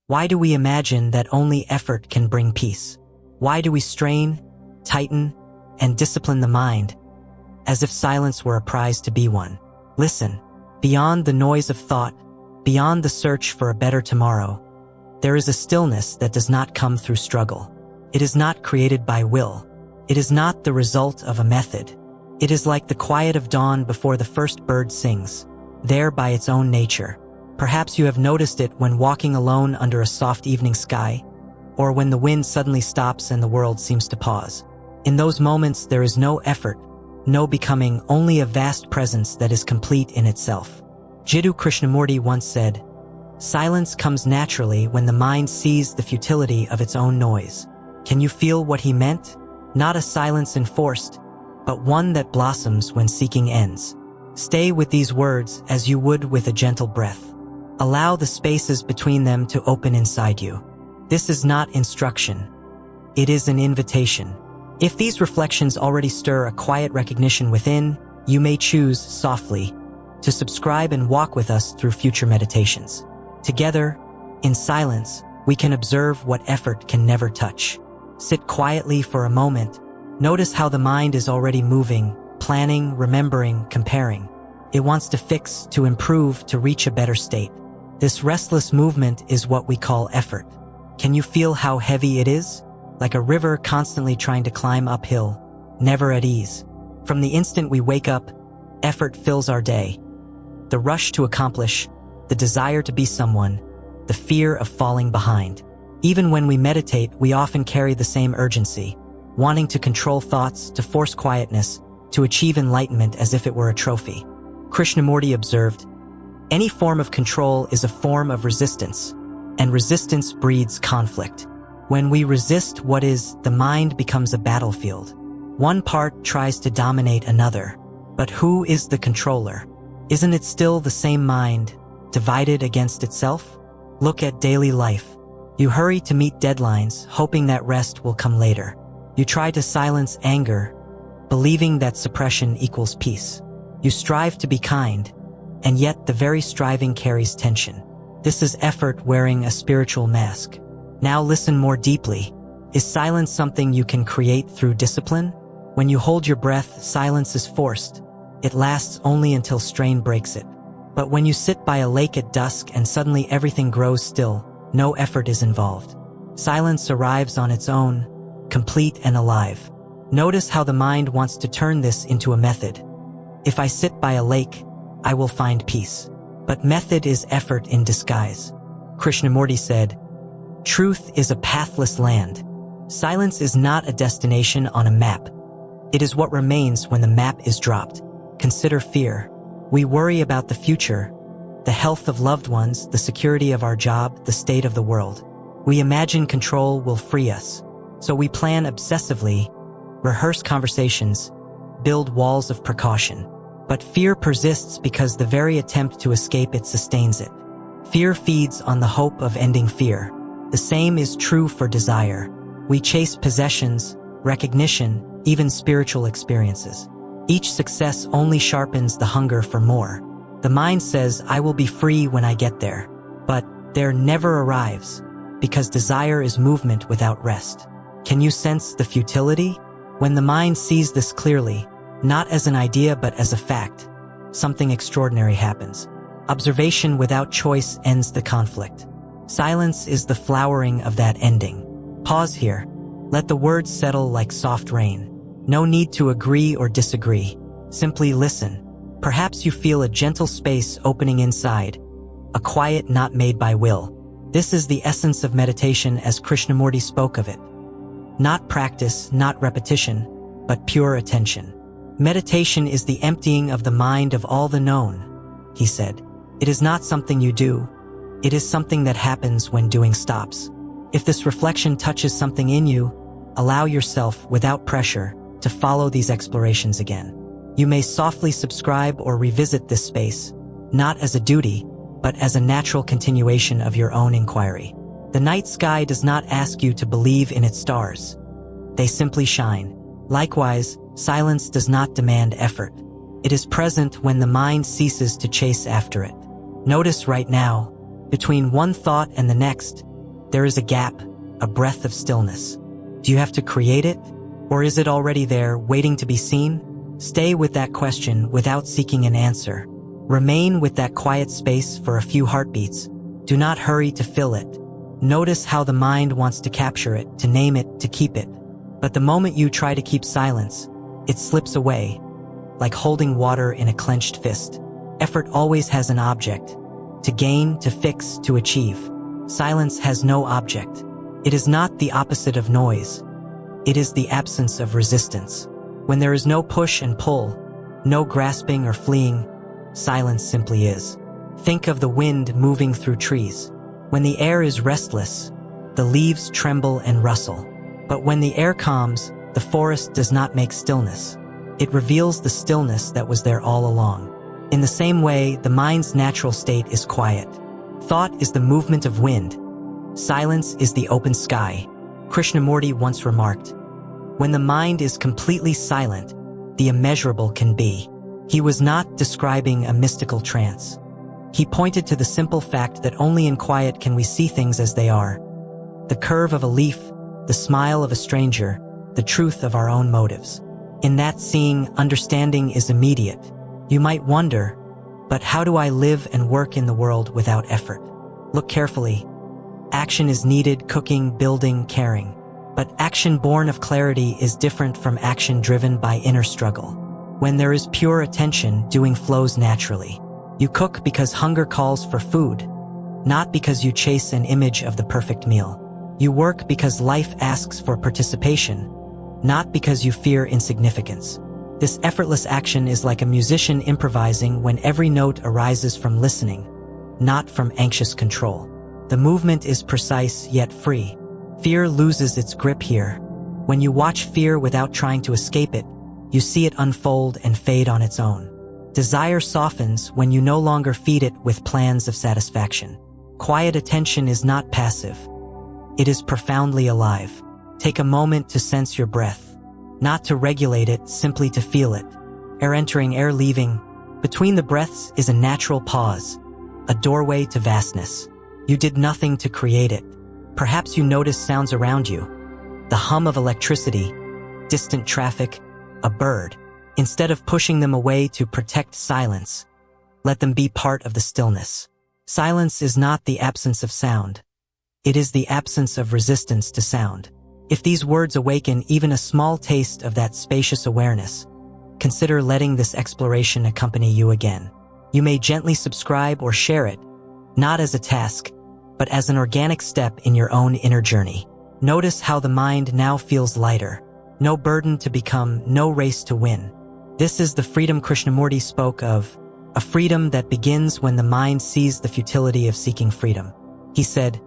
Why do we imagine that only effort can bring peace? Why do we strain, tighten, and discipline the mind, as if silence were a prize to be won? Listen, beyond the noise of thought, beyond the search for a better tomorrow, there is a stillness that does not come through struggle. It is not created by will. It is not the result of a method. It is like the quiet of dawn before the first bird sings, there by its own nature. Perhaps you have noticed it when walking alone under a soft evening sky, or when the wind suddenly stops and the world seems to pause. In those moments, there is no effort, no becoming, only a vast presence that is complete in itself. Jiddu Krishnamurti once said, "Silence comes naturally when the mind sees the futility of its own noise." Can you feel what he meant? Not a silence enforced, but one that blossoms when seeking ends. Stay with these words as you would with a gentle breath. Allow the spaces between them to open inside you. This is not instruction. It is an invitation. If these reflections already stir a quiet recognition within, you may choose softly to subscribe and walk with us through future meditations. Together, in silence, we can observe what effort can never touch. Sit quietly for a moment. Notice how the mind is already moving, planning, remembering, comparing. It wants to fix, to improve, to reach a better state. This restless movement is what we call effort. Can you feel how heavy it is? Like a river constantly trying to climb uphill, never at ease. From the instant we wake up, effort fills our day. The rush to accomplish, the desire to be someone, the fear of falling behind. Even when we meditate, we often carry the same urgency, wanting to control thoughts, to force quietness, to achieve enlightenment as if it were a trophy. Krishnamurti observed, "Any form of control is a form of resistance, and resistance breeds conflict. When we resist what is, the mind becomes a battlefield. One part tries to dominate another. But who is the controller? Isn't it still the same mind, divided against itself? Look at daily life. You hurry to meet deadlines, hoping that rest will come later. You try to silence anger, believing that suppression equals peace. You strive to be kind, and yet the very striving carries tension. This is effort wearing a spiritual mask. Now listen more deeply. Is silence something you can create through discipline? When you hold your breath, silence is forced. It lasts only until strain breaks it. But when you sit by a lake at dusk and suddenly everything grows still, no effort is involved. Silence arrives on its own, complete and alive. Notice how the mind wants to turn this into a method. If I sit by a lake, I will find peace. But method is effort in disguise. Krishnamurti said, "Truth is a pathless land. Silence is not a destination on a map. It is what remains when the map is dropped." Consider fear. We worry about the future, the health of loved ones, the security of our job, the state of the world. We imagine control will free us. So we plan obsessively, rehearse conversations, build walls of precaution. But fear persists because the very attempt to escape it sustains it. Fear feeds on the hope of ending fear. The same is true for desire. We chase possessions, recognition, even spiritual experiences. Each success only sharpens the hunger for more. The mind says, "I will be free when I get there." But there never arrives, because desire is movement without rest. Can you sense the futility? When the mind sees this clearly, not as an idea but as a fact, something extraordinary happens. Observation without choice ends the conflict. Silence is the flowering of that ending. Pause here. Let the words settle like soft rain. No need to agree or disagree. Simply listen. Perhaps you feel a gentle space opening inside, a quiet not made by will. This is the essence of meditation as Krishnamurti spoke of it. Not practice, not repetition, but pure attention. Meditation is the emptying of the mind of all the known, he said. It is not something you do. It is something that happens when doing stops. If this reflection touches something in you, allow yourself, without pressure, to follow these explorations again. You may softly subscribe or revisit this space, not as a duty, but as a natural continuation of your own inquiry. The night sky does not ask you to believe in its stars. They simply shine. Likewise, silence does not demand effort. It is present when the mind ceases to chase after it. Notice right now, between one thought and the next, There is a gap, a breath of stillness. Do you have to create it? Or is it already there, waiting to be seen? Stay with that question without seeking an answer. Remain with that quiet space for a few heartbeats. Do not hurry to fill it. Notice how the mind wants to capture it, to name it, to keep it. But the moment you try to keep silence, it slips away, like holding water in a clenched fist. Effort always has an object. To gain, to fix, to achieve. Silence has no object. It is not the opposite of noise. It is the absence of resistance. When there is no push and pull, no grasping or fleeing, silence simply is. Think of the wind moving through trees. When the air is restless, the leaves tremble and rustle. But when the air calms, the forest does not make stillness. It reveals the stillness that was there all along. In the same way, the mind's natural state is quiet. Thought is the movement of wind. Silence is the open sky. Krishnamurti once remarked, "When the mind is completely silent, the immeasurable can be." He was not describing a mystical trance. He pointed to the simple fact that only in quiet can we see things as they are. The curve of a leaf, the smile of a stranger, the truth of our own motives. In that seeing, understanding is immediate. You might wonder, but how do I live and work in the world without effort? Look carefully. Action is needed, cooking, building, caring. But action born of clarity is different from action driven by inner struggle. When there is pure attention, doing flows naturally. You cook because hunger calls for food, not because you chase an image of the perfect meal. You work because life asks for participation, not because you fear insignificance. This effortless action is like a musician improvising when every note arises from listening, not from anxious control. The movement is precise yet free. Fear loses its grip here. When you watch fear without trying to escape it, you see it unfold and fade on its own. Desire softens when you no longer feed it with plans of satisfaction. Quiet attention is not passive. It is profoundly alive. Take a moment to sense your breath, not to regulate it, simply to feel it. Air entering, air leaving. Between the breaths is a natural pause, a doorway to vastness. You did nothing to create it. Perhaps you notice sounds around you. The hum of electricity, distant traffic, a bird. Instead of pushing them away to protect silence, let them be part of the stillness. Silence is not the absence of sound. It is the absence of resistance to sound. If these words awaken even a small taste of that spacious awareness, consider letting this exploration accompany you again. You may gently subscribe or share it, not as a task, but as an organic step in your own inner journey. Notice how the mind now feels lighter. No burden to become, no race to win. This is the freedom Krishnamurti spoke of, a freedom that begins when the mind sees the futility of seeking freedom. He said,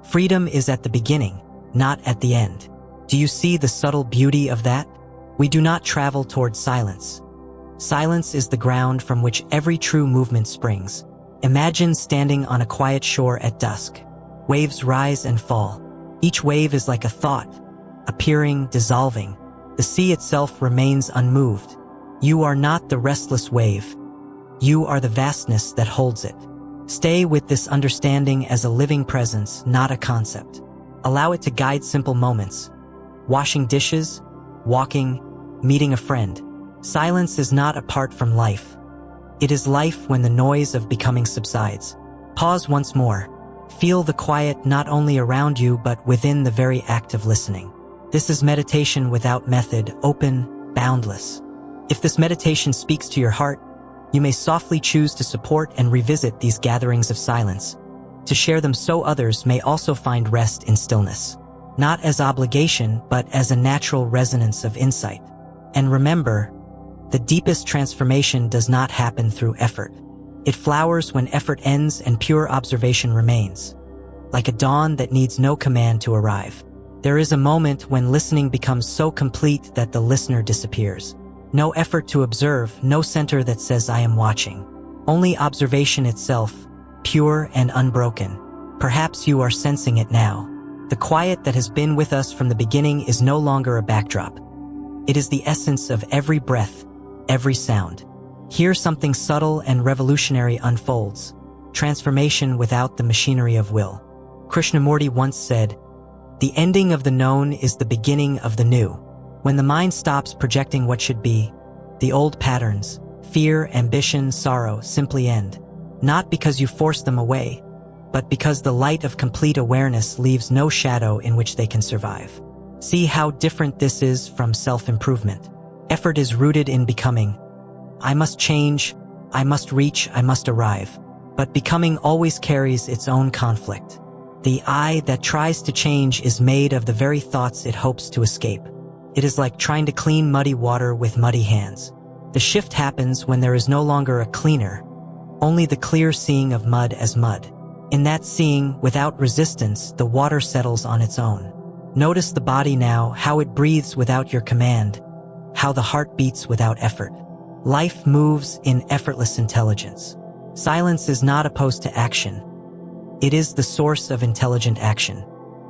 "Freedom is at the beginning, not at the end." Do you see the subtle beauty of that? We do not travel toward silence. Silence is the ground from which every true movement springs. Imagine standing on a quiet shore at dusk. Waves rise and fall. Each wave is like a thought, appearing, dissolving. The sea itself remains unmoved. You are not the restless wave. You are the vastness that holds it. Stay with this understanding as a living presence, not a concept. Allow it to guide simple moments. Washing dishes, walking, meeting a friend. Silence is not apart from life. It is life when the noise of becoming subsides. Pause once more. Feel the quiet not only around you but within the very act of listening. This is meditation without method, open, boundless. If this meditation speaks to your heart, you may softly choose to support and revisit these gatherings of silence, to share them so others may also find rest in stillness, not as obligation but as a natural resonance of insight. And remember, the deepest transformation does not happen through effort. It flowers when effort ends and pure observation remains, like a dawn that needs no command to arrive. There is a moment when listening becomes so complete that the listener disappears. No effort to observe, no center that says I am watching. Only observation itself, pure and unbroken. Perhaps you are sensing it now. The quiet that has been with us from the beginning is no longer a backdrop. It is the essence of every breath, every sound. Here something subtle and revolutionary unfolds. Transformation without the machinery of will. Krishnamurti once said, "The ending of the known is the beginning of the new." When the mind stops projecting what should be, the old patterns, fear, ambition, sorrow, simply end. Not because you force them away, but because the light of complete awareness leaves no shadow in which they can survive. See how different this is from self-improvement. Effort is rooted in becoming. I must change, I must reach, I must arrive. But becoming always carries its own conflict. The I that tries to change is made of the very thoughts it hopes to escape. It is like trying to clean muddy water with muddy hands. The shift happens when there is no longer a cleaner, only the clear seeing of mud as mud. In that seeing, without resistance, the water settles on its own. Notice the body now, how it breathes without your command, how the heart beats without effort. Life moves in effortless intelligence. Silence is not opposed to action. It is the source of intelligent action.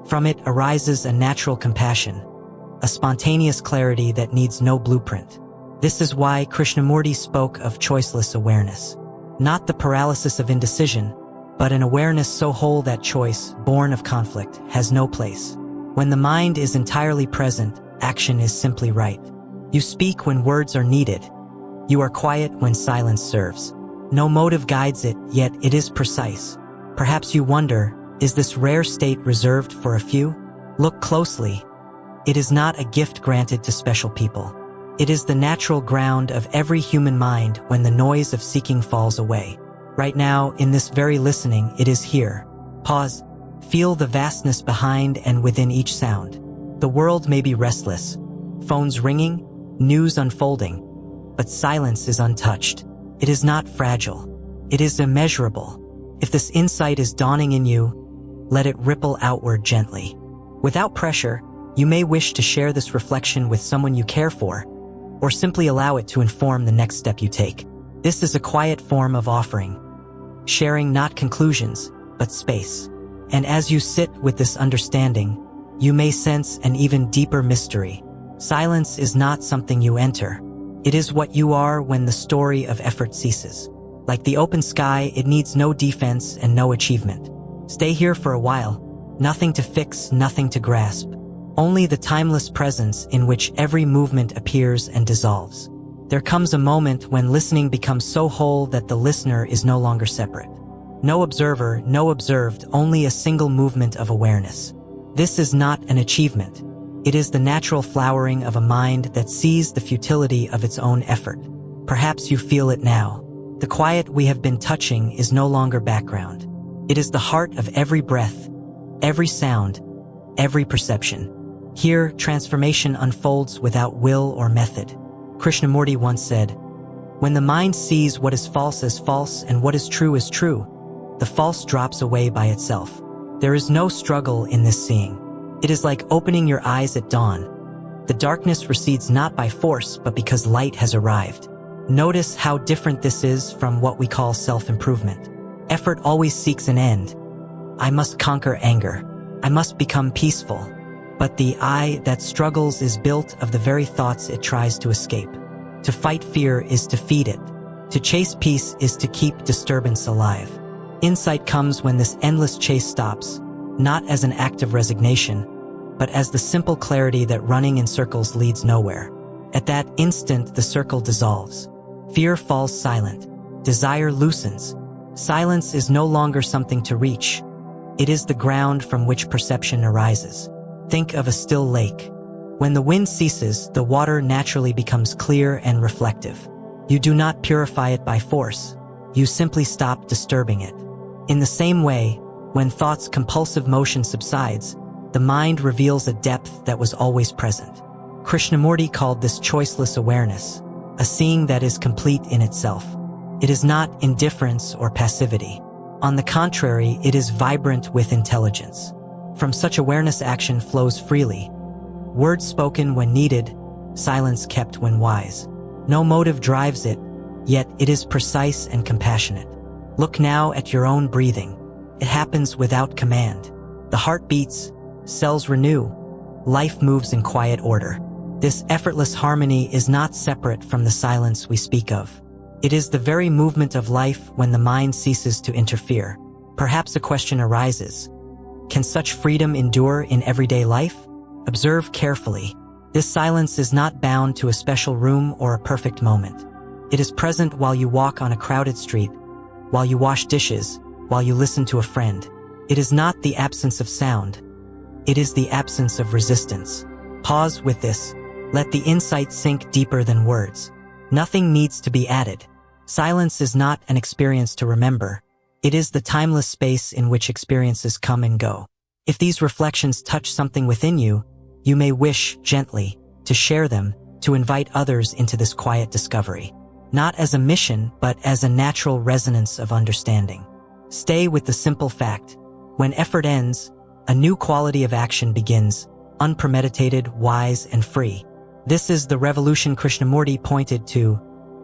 From it arises a natural compassion, a spontaneous clarity that needs no blueprint. This is why Krishnamurti spoke of choiceless awareness. Not the paralysis of indecision, but an awareness so whole that choice, born of conflict, has no place. When the mind is entirely present, action is simply right. You speak when words are needed. You are quiet when silence serves. No motive guides it, yet it is precise. Perhaps you wonder, is this rare state reserved for a few? Look closely. It is not a gift granted to special people. It is the natural ground of every human mind when the noise of seeking falls away. Right now, in this very listening, it is here. Pause. Feel the vastness behind and within each sound. The world may be restless, phones ringing, news unfolding, but silence is untouched. It is not fragile. It is immeasurable. If this insight is dawning in you, let it ripple outward gently. Without pressure, you may wish to share this reflection with someone you care for, or simply allow it to inform the next step you take. This is a quiet form of offering, sharing not conclusions, but space. And as you sit with this understanding, you may sense an even deeper mystery. Silence is not something you enter. It is what you are when the story of effort ceases. Like the open sky, it needs no defense and no achievement. Stay here for a while. Nothing to fix, nothing to grasp. Only the timeless presence in which every movement appears and dissolves. There comes a moment when listening becomes so whole that the listener is no longer separate. No observer, no observed, only a single movement of awareness. This is not an achievement. It is the natural flowering of a mind that sees the futility of its own effort. Perhaps you feel it now. The quiet we have been touching is no longer background. It is the heart of every breath, every sound, every perception. Here, transformation unfolds without will or method. Krishnamurti once said, "When the mind sees what is false as false and what is true as true, the false drops away by itself." There is no struggle in this seeing. It is like opening your eyes at dawn. The darkness recedes not by force, but because light has arrived. Notice how different this is from what we call self-improvement. Effort always seeks an end. I must conquer anger. I must become peaceful. But the I that struggles is built of the very thoughts it tries to escape. To fight fear is to feed it. To chase peace is to keep disturbance alive. Insight comes when this endless chase stops, not as an act of resignation, but as the simple clarity that running in circles leads nowhere. At that instant, the circle dissolves. Fear falls silent. Desire loosens. Silence is no longer something to reach. It is the ground from which perception arises. Think of a still lake. When the wind ceases, the water naturally becomes clear and reflective. You do not purify it by force. You simply stop disturbing it. In the same way, when thought's compulsive motion subsides, the mind reveals a depth that was always present. Krishnamurti called this choiceless awareness, a seeing that is complete in itself. It is not indifference or passivity. On the contrary, it is vibrant with intelligence. From such awareness, action flows freely. Words spoken when needed, silence kept when wise. No motive drives it, yet it is precise and compassionate. Look now at your own breathing. It happens without command. The heart beats, cells renew, life moves in quiet order. This effortless harmony is not separate from the silence we speak of. It is the very movement of life when the mind ceases to interfere. Perhaps a question arises. Can such freedom endure in everyday life? Observe carefully. This silence is not bound to a special room or a perfect moment. It is present while you walk on a crowded street, while you wash dishes, while you listen to a friend. It is not the absence of sound. It is the absence of resistance. Pause with this. Let the insight sink deeper than words. Nothing needs to be added. Silence is not an experience to remember. It is the timeless space in which experiences come and go. If these reflections touch something within you, you may wish, gently, to share them, to invite others into this quiet discovery. Not as a mission, but as a natural resonance of understanding. Stay with the simple fact. When effort ends, a new quality of action begins, unpremeditated, wise, and free. This is the revolution Krishnamurti pointed to,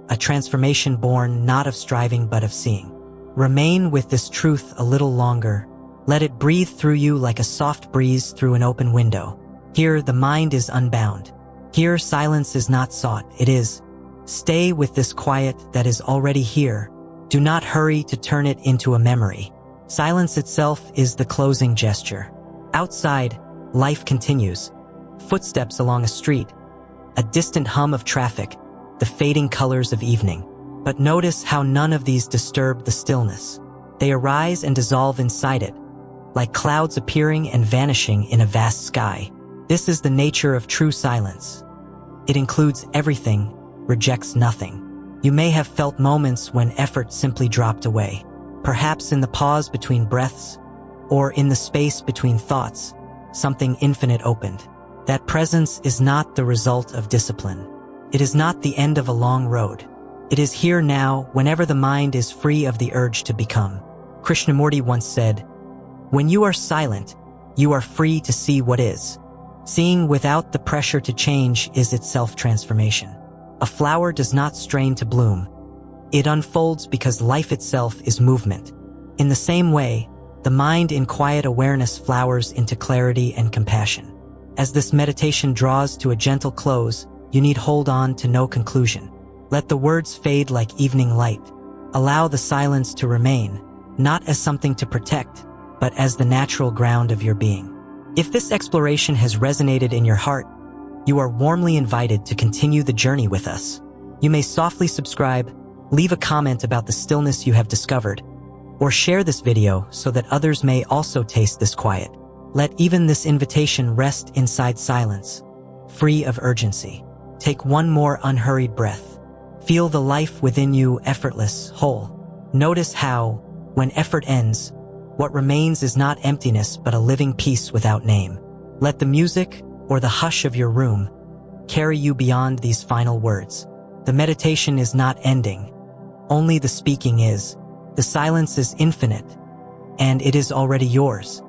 a transformation born not of striving but of seeing. Remain with this truth a little longer. Let it breathe through you like a soft breeze through an open window. Here, the mind is unbound. Here, silence is not sought, it is. Stay with this quiet that is already here. Do not hurry to turn it into a memory. Silence itself is the closing gesture. Outside, life continues. Footsteps along a street, a distant hum of traffic, the fading colors of evening. But notice how none of these disturb the stillness. They arise and dissolve inside it, like clouds appearing and vanishing in a vast sky. This is the nature of true silence. It includes everything, rejects nothing. You may have felt moments when effort simply dropped away, perhaps in the pause between breaths, or in the space between thoughts, something infinite opened. That presence is not the result of discipline. It is not the end of a long road. It is here now, whenever the mind is free of the urge to become. Krishnamurti once said, "When you are silent, you are free to see what is." Seeing without the pressure to change is itself transformation. A flower does not strain to bloom. It unfolds because life itself is movement. In the same way, the mind in quiet awareness flowers into clarity and compassion. As this meditation draws to a gentle close, you need hold on to no conclusion. Let the words fade like evening light. Allow the silence to remain, not as something to protect, but as the natural ground of your being. If this exploration has resonated in your heart, you are warmly invited to continue the journey with us. You may softly subscribe, leave a comment about the stillness you have discovered, or share this video so that others may also taste this quiet. Let even this invitation rest inside silence, free of urgency. Take one more unhurried breath. Feel the life within you effortless, whole. Notice how, when effort ends, what remains is not emptiness but a living peace without name. Let the music, or the hush of your room, carry you beyond these final words. The meditation is not ending. Only the speaking is. The silence is infinite, and it is already yours.